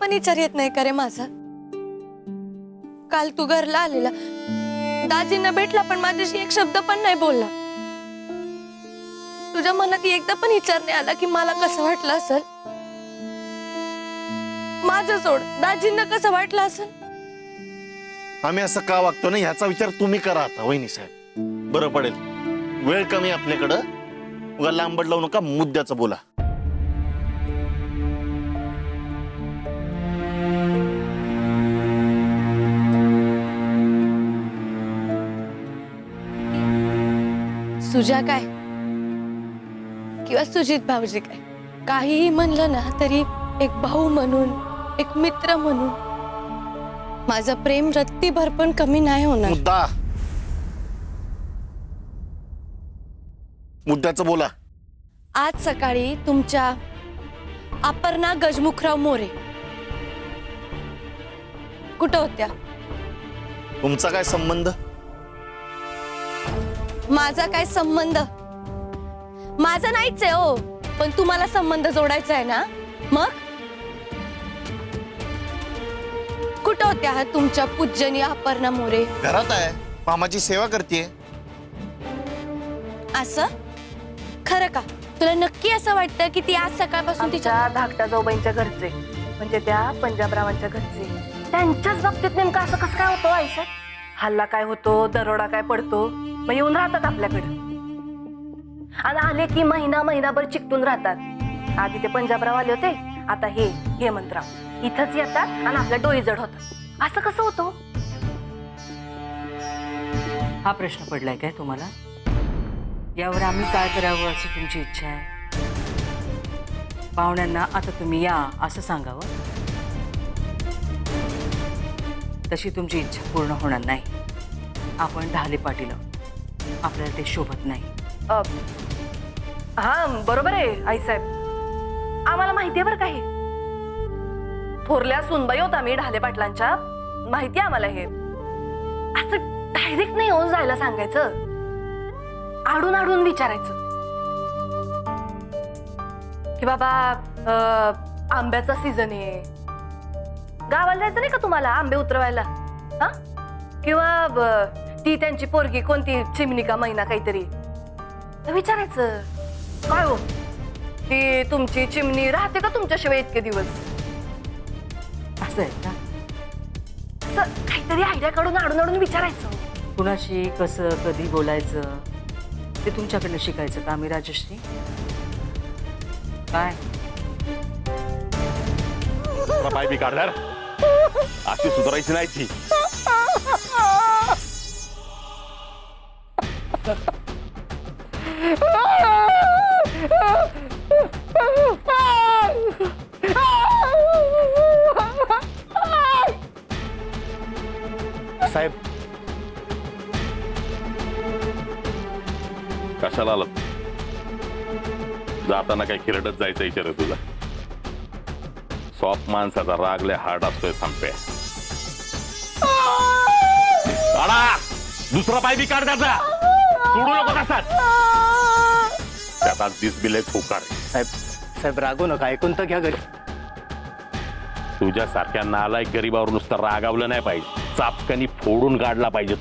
पण विचार येत नाही का रे माझा? काल तू घरला आलेला, दाजींना भेटला पण माझ्याशी एक शब्द पण नाही बोलला. तुझ्या मनात एकदा पण विचार नाही आला की मला कसं वाटलं असेल? माझं सोड, दाजींना कसं वाटलं असेल? आम्ही असं का वागतो ना ह्याचा विचार तुम्ही करा आता वहिनी साहेब, बरं पडेल. वेळ कमी आपल्याकडं, उगा लांबड लावू नका, मुद्द्याचं बोला. सुजा काय किंवा सुजित भाऊजी काय काहीही म्हणलं ना तरी एक भाऊ म्हणून, एक मित्र म्हणून माझं प्रेम रत्तीभर पण कमी नाही होणार. मुद्द्याचं बोला. आज सकाळी तुमच्या अपर्णा गजमुखराव मोरे कुठं होत्या? तुमचा काय संबंध? माझा काय संबंध? माझा नाहीच आहे हो, पण तुम्हाला संबंध जोडायचा आहे ना, मग कुठं होत्या तुमच्या पूजनीय अपर्णा मोरे? घरात आहे, मामाची सेवा करते. असं खरं का? तुला नक्की असं वाटतं की ती आज सकाळपासून तिच्या धाकट्या जाऊबाईंच्या घरचे, म्हणजे त्या पंजाबरावांच्या घरचे, त्यांच्याच बाबतीत नेमकं असं कसं काय होतं आयुष्यात? हल्ला काय होतो, दरोडा काय पडतो, मग येऊन राहतात आपल्याकडे आणि आले की महिनाभर चिकटून राहतात. आधी ते पंजाबराव आले होते, आता हे हेमंतराव इथंच येतात आणि आपल्या डोईजड होतात. असं कसं होतं? हा प्रश्न पडलाय काय तुम्हाला? यावर आम्ही काय करावं अशी तुमची इच्छा आहे? पाहुण्यांना आता तुम्ही या असं सांगावं? तशी तुमची इच्छा पूर्ण होणार नाही. आपण ढाले पाटील, आपल्याला ते शोभत नाही. हा बरोबर आहे आईसाहेब, आम्हाला माहिती आहे बरं काही. थोरल्या सुनबाई होता मी ढाले पाटलांच्या, माहिती आहे आम्हाला. हे असं डायरेक्ट नाही होऊन जायला सांगायचं, आडून आडून विचारायचं की बाबा आंब्याचा सीझन आहे, गावाला जायचं नाही का तुम्हाला आंबे उतरवायला? हा, किंवा ती त्यांची पोरगी कोणती चिमणी का मैना काहीतरी विचारायचं. काय हो, ती तुमची चिमणी राहते का तुमच्याशिवाय इतके दिवस? असं आहे का? असं काहीतरी आयडिया काढून आडून आडून विचारायचं. कुणाशी कसं कधी बोलायचं ते तुमच्याकडनं शिकायचं का आम्ही राजश्री? काय पाय बी काढणार अशी सुधारायची नाही ती. साहेब कशाला आलात? जाताना काही खिरडत जायचं विचार तुला? सॉफ्ट माणसाचा रागले हार्ड असतोय संपे. दुसरा पाय बी काढ त्याचा, सोडू नको तसाच. त्याचा दिसबिले खोकार. साहेब रागू नका, ऐकून तर घ्या. घरी तुझ्यासारख्या नालायक गरीबावर नुसतं रागावलं नाही पाहिजे, चापकानी फोडून काढला पाहिजे.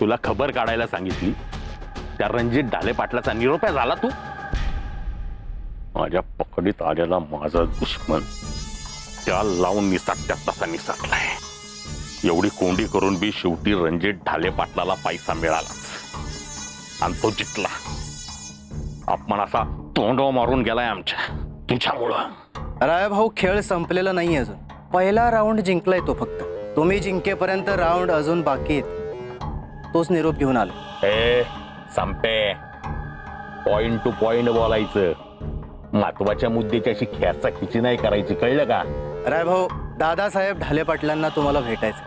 तुला खबर काढायला सांगितली, त्या रणजित ढाले पाटलाचा निरोप्या झाला तू. माझ्या पकडीत आलेला माझा दुश्मन त्या लावून निसटत्यात तसा निसटलाय. एवढी कोंडी करून बी शेवटी रणजित ढाले पाटलाला पैसा मिळाला आणि तो जिंकला. अपमान असा तोंडो मारून गेलाय आमच्या तुझ्यामुळं. राय भाऊ, खेळ संपलेला नाही अजून. पहिला राऊंड जिंकलाय तो फक्त. तुम्ही जिंकेपर्यंत राऊंड अजून बाकी आहेत. तोच निरोप घेऊन आला. ए संपे, पॉइंट टू पॉइंट बोलायचं. महत्वाच्या मुद्द्याची अशी खेचाखिची नाही करायची, कळलं का? राय भाऊ, दादासाहेब ढाले पाटलांना तुम्हाला भेटायचं.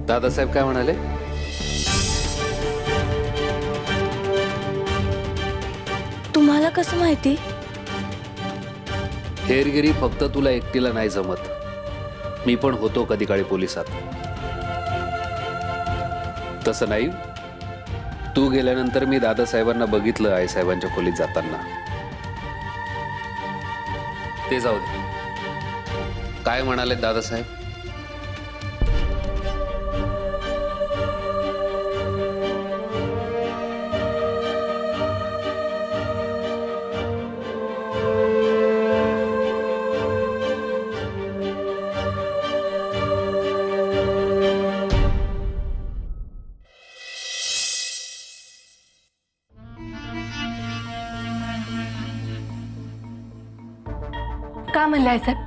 दादासाहेब काय म्हणाले? तुम्हाला कसं माहिती? हेरगिरी फक्त तुला एकटीला नाही जमत. मी पण होतो कधी काळी पोलिसात. तसं नाही, तू गेल्यानंतर मी दादासाहेबांना बघितलं आईसाहेबांच्या खोलीत जाताना. ते जाऊ दे. काय म्हणाले दादासाहेब? का म्हणले आई साहेब?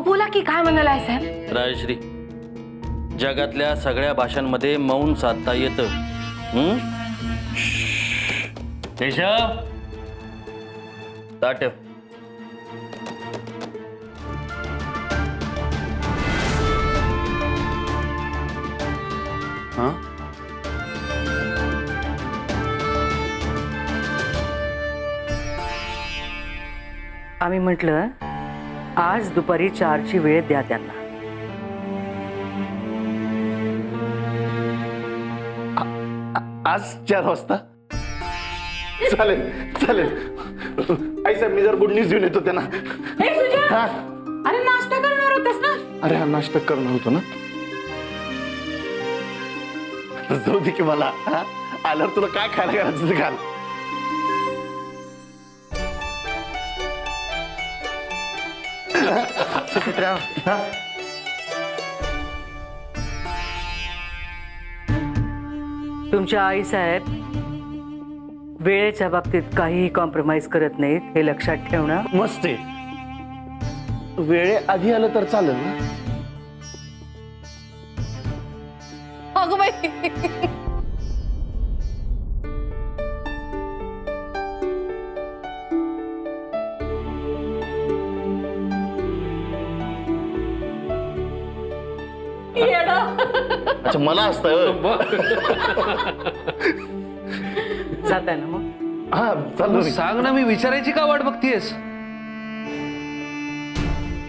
बोला की काय म्हणाले आई साहेब? राजश्री, जगातल्या सगळ्या भाषांमध्ये मौन साधता येतं. केशव, ताट. हां, आम्ही म्हटलं आज दुपारी 4ची वेळ द्या त्यांना. आज 4 वाजता चालेल चालेल. आई साहेब, मी जर गुड न्यूज घेऊन येतो त्यांना. हा. अरे नाश्ता करणार होतेस ना? अरे हा नाश्ता करणार होतो ना. जाऊ दे की मला. हा? आल्यावर तुला काय खायला करायचं ते घाल. तुमच्या आई साहेब वेळेच्या बाबतीत काहीही कॉम्प्रोमाइज करत नाहीत, हे लक्षात ठेवणं. मस्त आहे. वेळे आधी आलं तर चालेल ना. अगं बाई, अच्छा, मला असतं. जाताय ना मग? हा चालू मग सांग ना, मी विचारायची का वाट बघतीयस?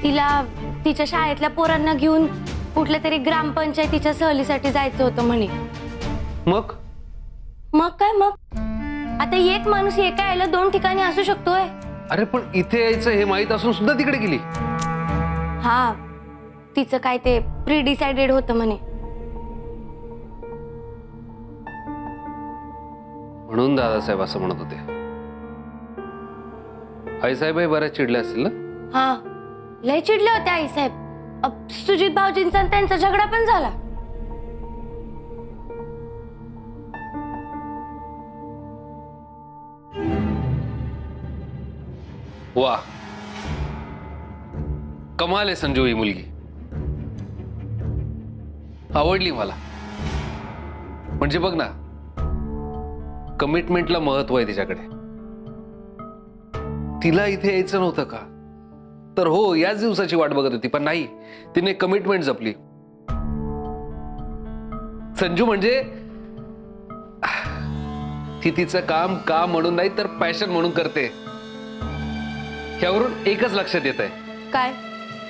तिला तिच्या शाळेतल्या पोरांना घेऊन कुठल्या तरी ग्रामपंचायतीच्या सहलीसाठी जायचं होतं म्हणे. मग मग काय मग? आता एक माणूस एका यायला 2 ठिकाणी असू शकतोय. अरे पण इथे यायचं हे माहित असून सुद्धा तिकडे गेली. हा, तिचं काय ते प्री डिसाइडेड होतं म्हणे. म्हणून दादासाहेब असं म्हणत होते. आईसाहेबही बऱ्याच चिडले असतील ना? हा, लय चिडले होते आई साहेब. सुजित भाऊजींचा आणि त्यांचा झगडा पण झाला. वा, कमाल आहे संजू ही मुलगी. आवडली मला. म्हणजे बघ ना, कमिटमेंटला महत्व आहे तिच्याकडे. तिला इथे यायचं नव्हतं का? तर हो, याच दिवसाची वाट बघत होती, पण नाही, तिने कमिटमेंट जपली. संजू म्हणजे ती तिचं काम काम म्हणून नाही तर पॅशन म्हणून करते. यावरून एकच लक्षात येत आहे काय?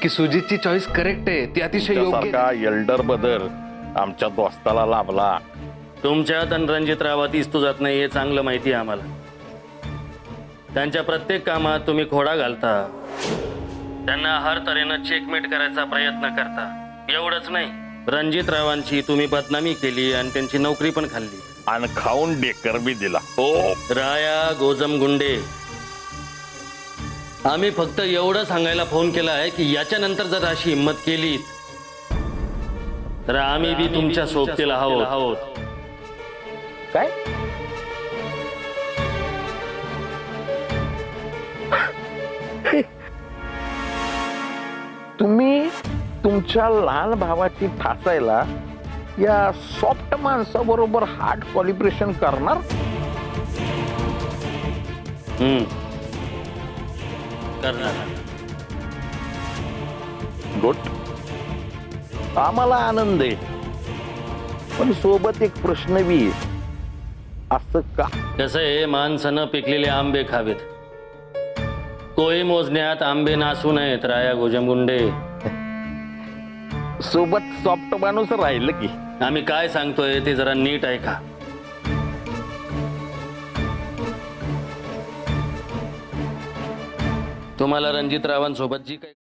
की सुजितची चॉईस करेक्ट आहे. ती अतिशय योग्य आहे. एल्डर बदर आमच्या दोस्ताला लाभला. तुमच्यात आणि रणजितरावात इस्तू जात नाही हे चांगलं माहिती आहे आम्हाला. त्यांच्या प्रत्येक कामात तुम्ही खोडा घालता, त्यांना हर तऱ्हेनं चेकमेट करायचा प्रयत्न करता. एवढंच नाही, रणजितरावांची तुम्ही बदनामी केली आणि त्यांची नोकरी पण खाल्ली. आणि खाऊन डेकर बी दिला. हो, राया गोजम गुंडे, आम्ही फक्त एवढं सांगायला फोन केला आहे की याच्यानंतर जर अशी हिंमत केली तर आम्ही बी तुमच्या सोबतीला आहोत. काय तुम्ही तुमच्या लहान भावाची ठासायला या सॉफ्ट माणसाबरोबर हार्ड कॉलिब्रेशन करणार? करणार. गुड, आम्हाला आनंद आहे, पण सोबत एक प्रश्न बी आहे. असं का? कसं आहे, माणसानं पिकलेले आंबे खावेत, कोळी मोजण्यात आंबे नासू नयेत. राया गोजमगुंडे, सोबत सॉफ्ट माणूस राहिलं की. आम्ही काय सांगतोय ते जरा नीट ऐका. तुम्हाला रणजितरावांसोबत जी काही